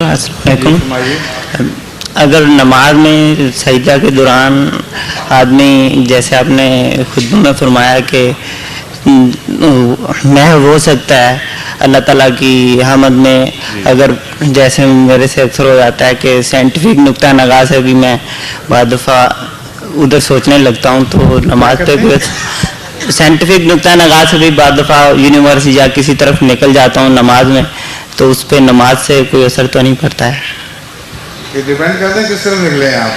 السلام علیکم. اگر نماز میں سجدہ کے دوران آدمی جیسے آپ نے خطبہ میں فرمایا کہ محو ہو سکتا ہے اللہ تعالیٰ کی حمد میں, اگر جیسے میرے سے اکثر ہو جاتا ہے کہ سائنٹیفک نقطہ نگاہ سے بھی میں بعض دفعہ ادھر سوچنے لگتا ہوں, تو نماز پہ سائنٹیفک نقطہ نگاہ سے بھی بعض دفعہ یونیورس یا کسی طرف نکل جاتا ہوں نماز میں, تو اس پہ نماز سے کوئی اثر تو نہیں پڑتا ہے؟ یہ ڈیپینڈ کرتا ہے کس طرح نکلے ہیں آپ.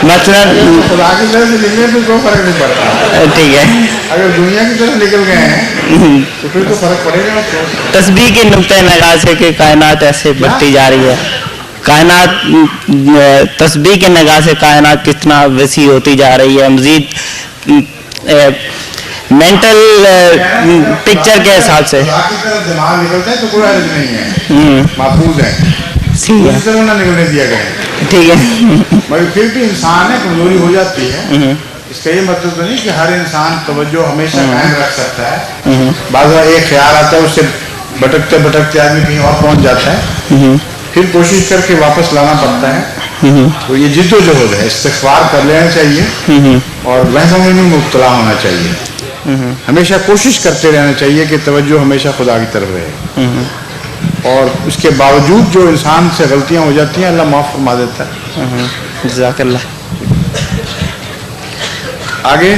مثلا خدا کی طرف سے نکلنے پہ کوئی فرق نہیں پڑتا. ٹھیک ہے, اگر دنیا کی طرف نکل گئے ہیں تو پھر تو فرق پڑے گا. تسبیح کے نقطۂ نگاہ سے کہ کائنات ایسے بڑھتی جا رہی ہے, کائنات تسبیح کے نگاہ سے کائنات کتنا وسیع ہوتی جا رہی ہے, مزید مینٹل پکچر کے حساب سے خدا کی طرف دماغ نکلتا ہے تو کوئی حرج نہیں ہے, محفوظ ہے, اس طرح نہ نکلنے دیا گیا ہے. ٹھیک ہے, مگر پھر بھی انسان ہے کمزوری ہو جاتی ہے. اس کا یہ مطلب تو نہیں کہ ہر انسان توجہ ہمیشہ قائم رکھ سکتا ہے. بعض ایک خیال آتا ہے, اس سے بھٹکتے بھٹکتے آدمی کہیں اور پہنچ جاتا ہے, پھر کوشش کر کے واپس لانا پڑتا ہے. تو یہ جد و جہد ہے, استغفار کر لینا چاہیے اور وہم میں مبتلا ہونا چاہیے. ہمیشہ کوشش کرتے رہنا چاہیے کہ توجہ ہمیشہ خدا کی طرف رہے, اور اس کے باوجود جو انسان سے غلطیاں ہو جاتی ہیں اللہ معاف فرما دیتا ہے. جزاک اللہ. آگے